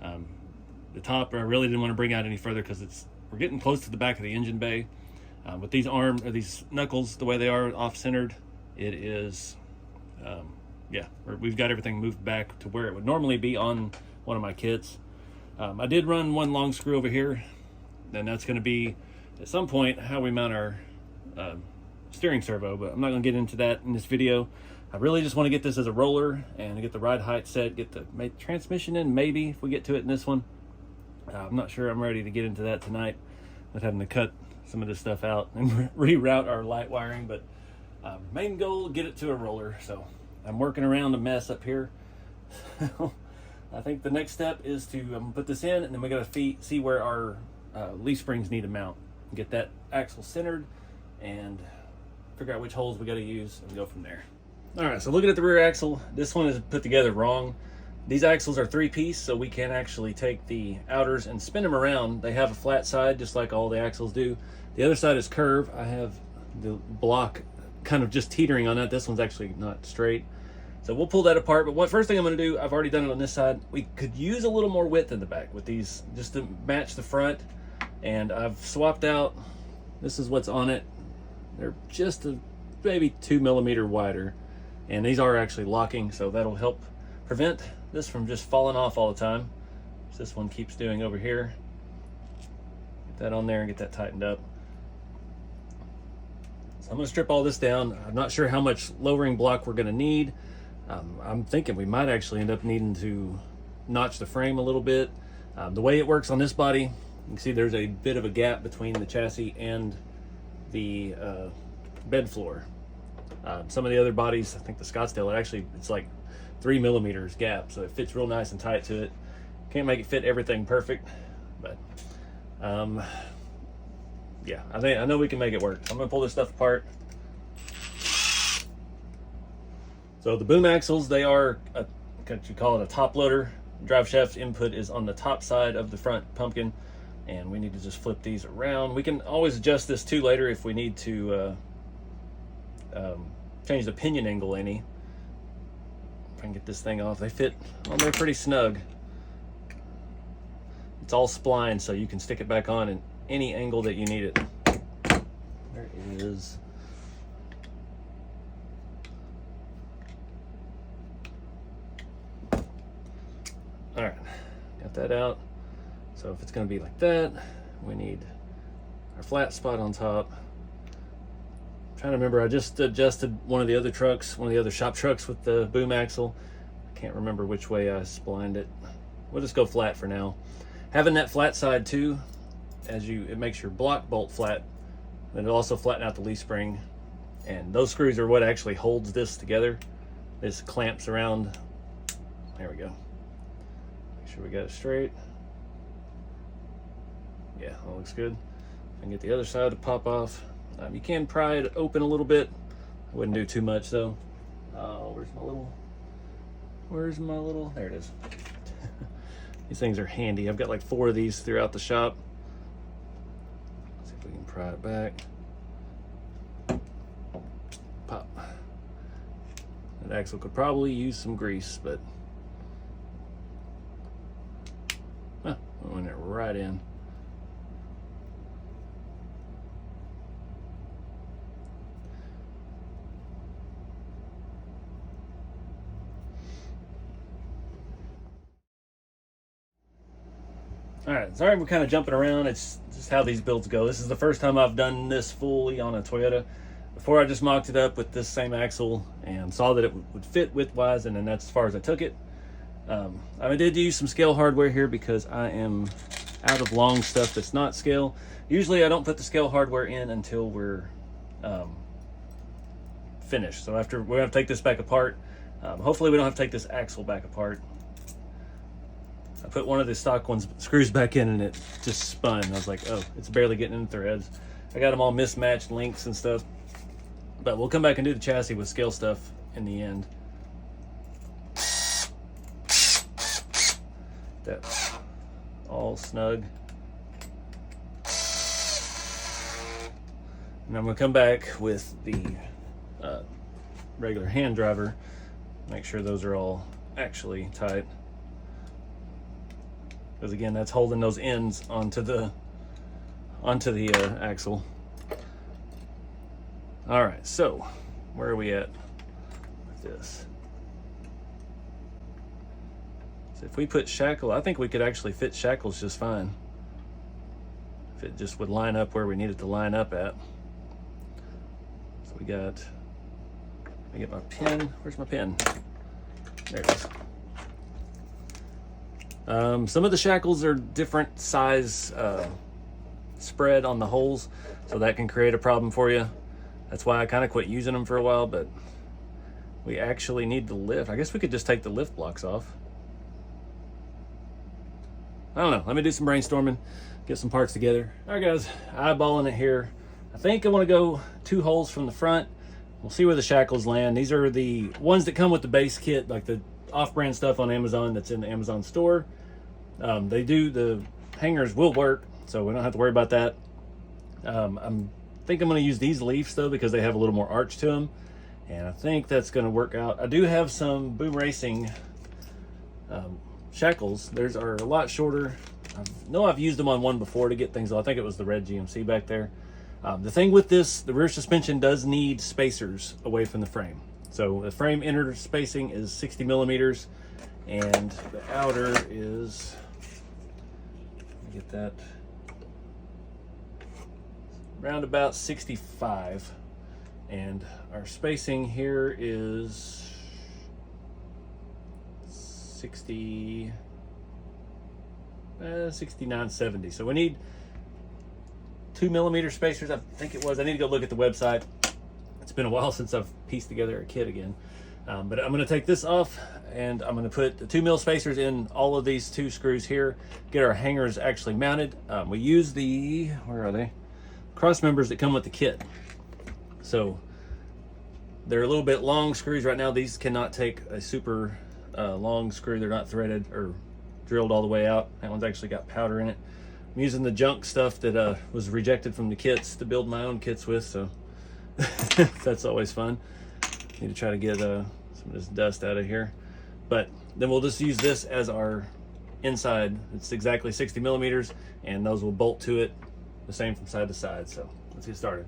The top, I really didn't want to bring out any further because we're getting close to the back of the engine bay. With these these knuckles, the way they are off-centered, it is, yeah, we've got everything moved back to where it would normally be on one of my kits. I did run one long screw over here, and that's going to be at some point how we mount our steering servo, but I'm not going to get into that in this video. I really just want to get this as a roller and get the ride height set, get the transmission in, maybe if we get to it in this one. I'm not sure I'm ready to get into that tonight with having to cut some of this stuff out and reroute our light wiring, but main goal, get it to a roller. So I'm working around a mess up here. I think the next step is to put this in, and then we got to see where our leaf springs need to mount, get that axle centered, and figure out which holes we got to use and go from there. All right, so looking at the rear axle, this one is put together wrong. These axles are 3-piece, so we can actually take the outers and spin them around. They have a flat side, just like all the axles do. The other side is curved. I have the block kind of just teetering on that. This one's actually not straight. So we'll pull that apart, but first thing I'm gonna do, I've already done it on this side. We could use a little more width in the back with these, just to match the front. And I've swapped out, this is what's on it. They're just maybe 2mm wider. And these are actually locking, so that'll help prevent this from just falling off all the time, as this one keeps doing over here. Get that on there and get that tightened up. So I'm gonna strip all this down. I'm not sure how much lowering block we're gonna need. I'm thinking we might actually end up needing to notch the frame a little bit. The way it works on this body, you can see there's a bit of a gap between the chassis and the bed floor. Some of the other bodies, I think the Scottsdale, it's like 3mm gap, so it fits real nice and tight to it. Can't make it fit everything perfect, but yeah, I know we can make it work. I'm gonna pull this stuff apart. So the boom axles, they are what you call it, a top loader. Drive shaft input is on the top side of the front pumpkin, and we need to just flip these around. We can always adjust this too later if we need to change the pinion angle any. If I can get this thing off, they fit on there pretty snug. It's all splined, so you can stick it back on in any angle that you need it. There it is. All right, got that out. So if it's gonna be like that, we need our flat spot on top. I'm trying to remember, I just adjusted one of the other trucks, one of the other shop trucks with the boom axle. I can't remember which way I splined it. we'll just go flat for now. Having that flat side too, it makes your block bolt flat, and it'll also flatten out the leaf spring. And those screws are what actually holds this together. This clamps around. There we go. Make sure we got it straight. Yeah, that looks good. I can get the other side to pop off. You can pry it open a little bit. I wouldn't do too much though. Where's my little, there it is. These things are handy. I've got like 4 of these throughout the shop. Let's see if we can pry it back. Pop. That axle could probably use some grease, but went it right in. All right, sorry we're kind of jumping around. It's just how these builds go. This is the first time I've done this fully on a Toyota. Before I just mocked it up with this same axle and saw that it would fit width-wise, and then that's as far as I took it. I did use some scale hardware here because I am out of long stuff that's not scale. Usually I don't put the scale hardware in until we're finished. So after we're gonna take this back apart. Hopefully we don't have to take this axle back apart. I put one of the stock screws back in and it just spun. I was like, oh, it's barely getting in threads. I got them all mismatched lengths and stuff. But we'll come back and do the chassis with scale stuff in the end. That's all snug. And I'm gonna come back with the regular hand driver. Make sure those are all actually tight. Because again, that's holding those ends onto the axle. All right, so where are we at with this? So if we put shackle, I think we could actually fit shackles just fine. If it just would line up where we need it to line up at. So we got, let me get my pin. Where's my pin? There it is. Some of the shackles are different size spread on the holes, so that can create a problem for you. That's why I kind of quit using them for a while, but we actually need the lift. I guess we could just take the lift blocks off. I don't know. Let me do some brainstorming, get some parts together. All right, guys, eyeballing it here. I think I want to go 2 holes from the front. We'll see where the shackles land. These are the ones that come with the base kit, like the off-brand stuff on Amazon that's in the Amazon store. The hangers will work, so we don't have to worry about that. I think I'm going to use these leaves though because they have a little more arch to them, and I think that's going to work out. I do have some Boom Racing shackles. Theirs are a lot shorter. I know I've used them on one before to get things. I think it was the red GMC back there. The thing with this, the rear suspension does need spacers away from the frame. So the frame inner spacing is 60 millimeters, and the outer is, let me get that, around about 65. And our spacing here is 69, 70. So we need 2 millimeter spacers, I think it was. I need to go look at the website. It's been a while since I've pieced together a kit again. But I'm gonna take this off and I'm gonna put the 2 mil spacers in all of these 2 screws here, get our hangers actually mounted. We use the, where are they? Cross members that come with the kit. So they're a little bit long screws right now. These cannot take a super long screw. They're not threaded or drilled all the way out. That one's actually got powder in it. I'm using the junk stuff that was rejected from the kits to build my own kits with, so that's always fun. Need to try to get some of this dust out of here. But then we'll just use this as our inside. It's exactly 60 millimeters, and those will bolt to it the same from side to side. So let's get started.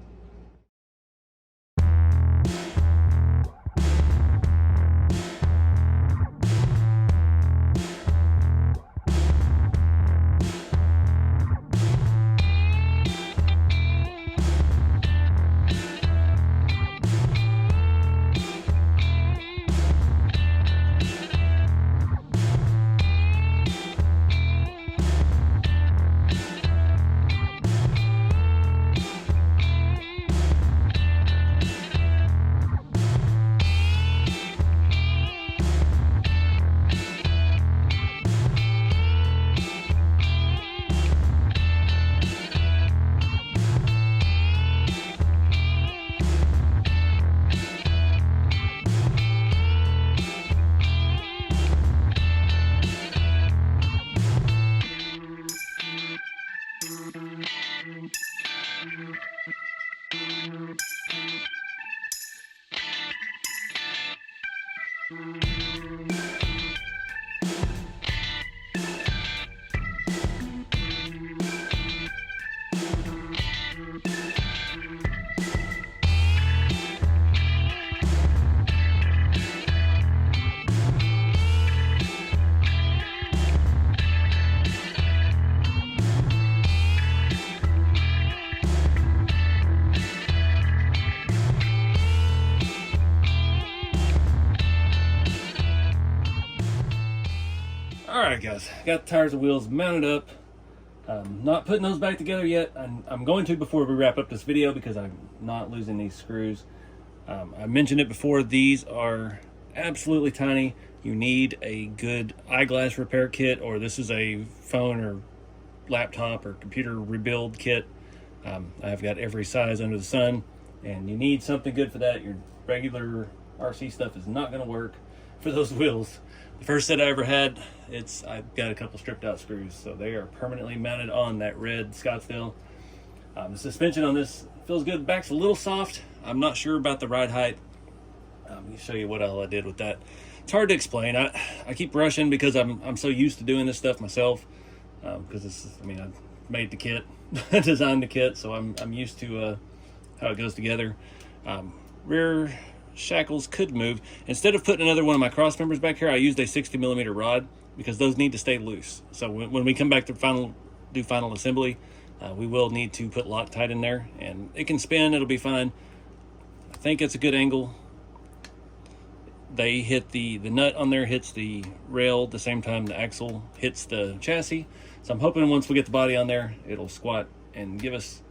Alright guys, got the tires and wheels mounted up. Not putting those back together yet. I'm going to before we wrap up this video because I'm not losing these screws. I mentioned it before, these are absolutely tiny. You need a good eyeglass repair kit, or this is a phone or laptop or computer rebuild kit. I've got every size under the sun, and you need something good for that. Your regular RC stuff is not going to work for those wheels. The first set I ever had, I've got a couple stripped out screws, so they are permanently mounted on that red Scottsdale. The suspension on this feels good. The back's a little soft. I'm not sure about the ride height. Let me show you what all I did with that. It's hard to explain. I keep rushing because I'm so used to doing this stuff myself. Because I made the kit, designed the kit, so I'm used to how it goes together. Rear shackles could move. Instead of putting another one of my cross members back here, I used a 60mm rod because those need to stay loose. So when we come back to do final assembly, we will need to put Loctite in there, and it can spin, it'll be fine. I think it's a good angle. They hit the nut on there hits the rail at the same time the axle hits the chassis. So I'm hoping once we get the body on there, it'll squat and give us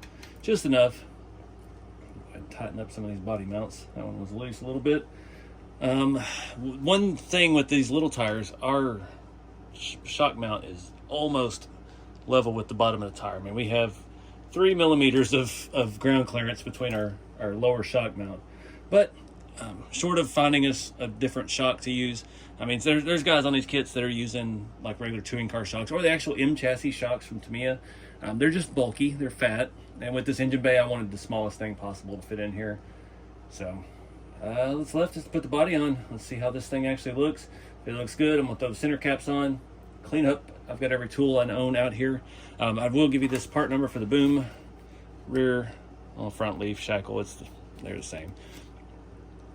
just enough. Tighten up some of these body mounts. That one was loose a little bit. One thing with these little tires, our shock mount is almost level with the bottom of the tire. I mean, we have 3mm of ground clearance between our lower shock mount. But short of finding us a different shock to use, I mean, there's guys on these kits that are using like regular touring car shocks or the actual M chassis shocks from Tamiya. They're just bulky, they're fat, and with this engine bay I wanted the smallest thing possible to fit in here. So let's just put the body on. Let's see how this thing actually looks. If it looks good, I'm gonna throw the center caps on, clean up. I've got every tool I own out here. I will give you this part number for the boom, rear, front leaf shackle. They're the same.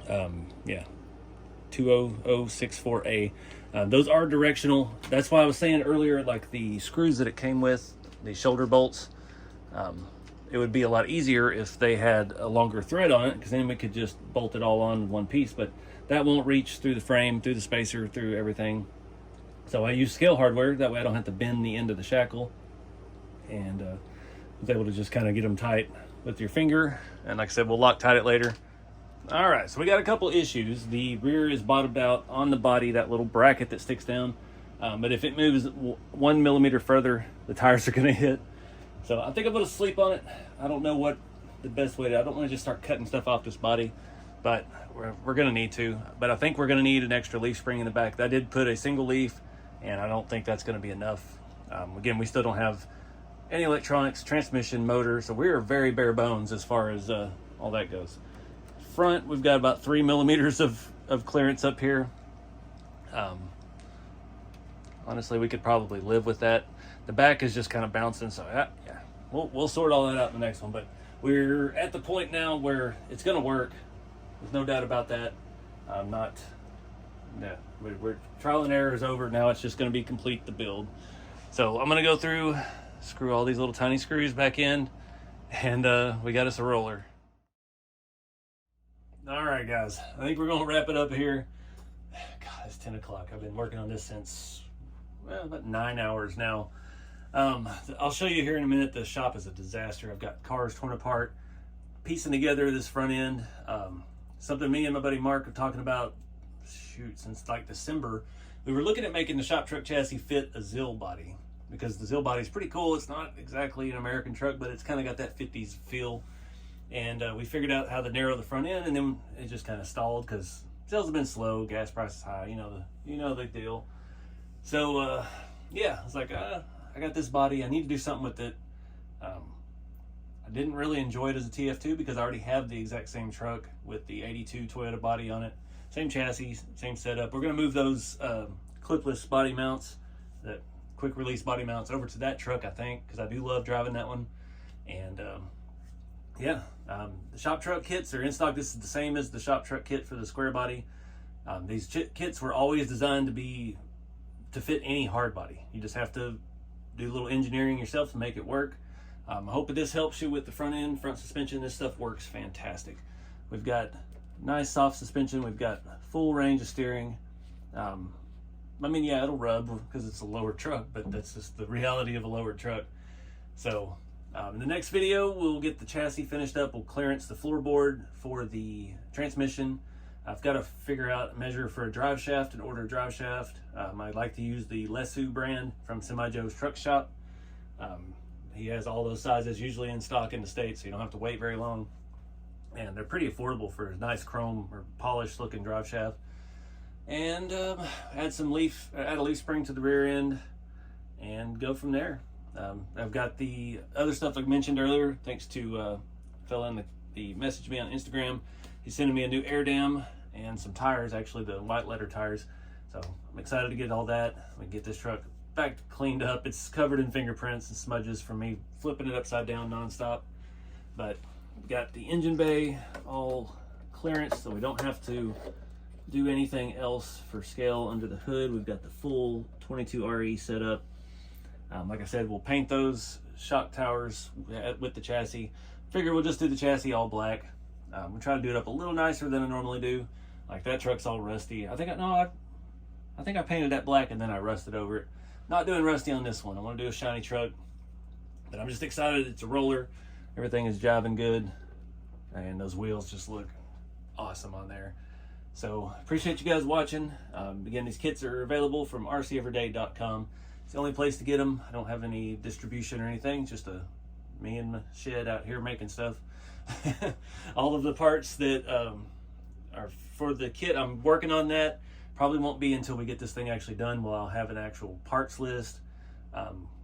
Yeah, 20064A. Those are directional. That's why I was saying earlier, like the screws that it came with, the shoulder bolts, it would be a lot easier if they had a longer thread on it, because then we could just bolt it all on in one piece, but that won't reach through the frame, through the spacer, through everything. So I use scale hardware, that way I don't have to bend the end of the shackle, and was able to just kind of get them tight with your finger, and like I said, we'll Loctite it later. All right, so we got a couple issues. The rear is bottomed out on the body, that little bracket that sticks down. But if it moves 1mm further, the tires are gonna hit. So I think I'm gonna sleep on it. I don't know what the best way I don't wanna just start cutting stuff off this body, but we're gonna need to. But I think we're gonna need an extra leaf spring in the back. I did put a single leaf, and I don't think that's gonna be enough. Again, we still don't have any electronics, transmission, motor, so we are very bare bones as far as all that goes. Front, we've got about 3mm of clearance up here. Honestly, we could probably live with that. The back is just kind of bouncing, so yeah, we'll sort all that out in the next one. But we're at the point now where it's going to work. There's no doubt about that. We're trial and error is over. Now it's just going to be complete the build. So I'm going to go through, screw all these little tiny screws back in, and we got us a roller. All right, guys, I think we're going to wrap it up here. God, it's 10 o'clock. I've been working on this since, well, about 9 hours now. I'll show you here in a minute. The shop is a disaster. I've got cars torn apart, piecing together this front end. Something me and my buddy Mark are talking about, since like December. We were looking at making the shop truck chassis fit a ZIL body, because the ZIL body is pretty cool. It's not exactly an American truck, but it's kind of got that 50s feel. And we figured out how to narrow the front end, and then it just kind of stalled because sales have been slow, gas prices high, you know the deal. So yeah, it's like I got this body, I need to do something with it. I didn't really enjoy it as a TF2 because I already have the exact same truck with the 82 Toyota body on it. Same chassis, same setup. We're going to move those clipless body mounts, that quick release body mounts, over to that truck, I think, because I do love driving that one. And yeah, the shop truck kits are in stock. This is the same as the shop truck kit for the square body. These kits were always designed to fit any hard body. You just have to do a little engineering yourself to make it work. I hope that this helps you with the front suspension. This stuff works fantastic. We've got nice soft suspension. We've got full range of steering. I mean, yeah, it'll rub because it's a lower truck, but that's just the reality of a lower truck. So in the next video, we'll get the chassis finished up. We'll clearance the floorboard for the transmission. I've got to figure out a measure for a drive shaft and order a drive shaft. I'd like to use the Lesu brand from Semi Joe's Truck Shop. He has all those sizes usually in stock in the States, so you don't have to wait very long. And they're pretty affordable for a nice chrome or polished looking drive shaft. And add a leaf spring to the rear end and go from there. I've got the other stuff I mentioned earlier, thanks to a fella in the messaged me on Instagram. He's sending me a new air dam and some tires, actually the white letter tires. So I'm excited to get all that. We get this truck back cleaned up. It's covered in fingerprints and smudges from me flipping it upside down nonstop. But we've got the engine bay all clearance, so we don't have to do anything else for scale under the hood. We've got the full 22 RE set up. Like I said, we'll paint those shock towers with the chassis. Figure we'll just do the chassis all black. We'll try to do it up a little nicer than I normally do. Like that truck's all rusty. I think I painted that black and then I rusted over it. Not doing rusty on this one. I want to do a shiny truck, but I'm just excited. It's a roller. Everything is jiving good, and those wheels just look awesome on there. So appreciate you guys watching. Again, these kits are available from rceveryday.com. It's the only place to get them. I don't have any distribution or anything. It's just me and my shed out here making stuff. All of the parts that are for the kit, I'm working on that. Probably won't be until we get this thing actually done. Well, I'll have an actual parts list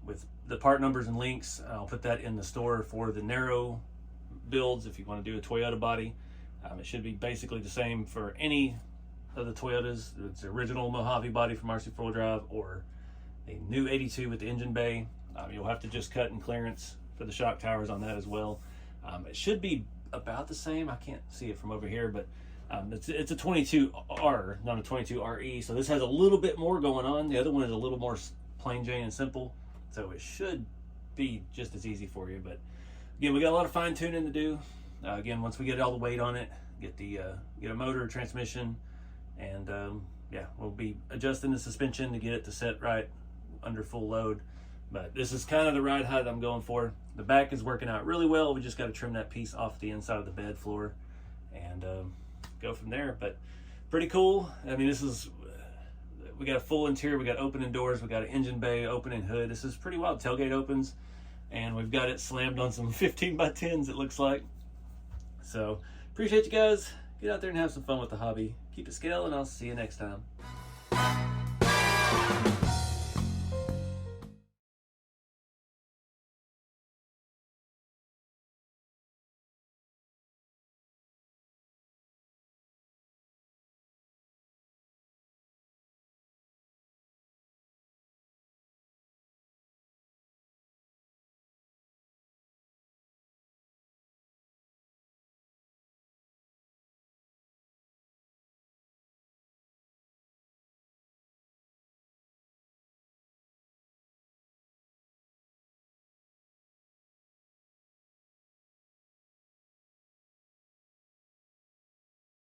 with the part numbers and links. I'll put that in the store for the narrow builds if you want to do a Toyota body. It should be basically the same for any of the Toyotas. It's the original Mojave body from RC 4-wheel drive or a new 82 with the engine bay. You'll have to just cut and clearance for the shock towers on that as well. It should be about the same. I can't see it from over here, but it's a 22R, not a 22RE. So this has a little bit more going on. The other one is a little more plain Jane and simple. So it should be just as easy for you. But again, we got a lot of fine tuning to do. Again, once we get all the weight on it, get a motor, transmission, and yeah, we'll be adjusting the suspension to get it to set right under full load. But this is kind of the ride height I'm going for. The back is working out really well. We just got to trim that piece off the inside of the bed floor and go from there. But pretty cool. I mean, we got a full interior. We got opening doors. We got an engine bay, opening hood. This is pretty wild. Tailgate opens, and we've got it slammed on some 15x10s, it looks like. So appreciate you guys. Get out there and have some fun with the hobby. Keep it scale, and I'll see you next time.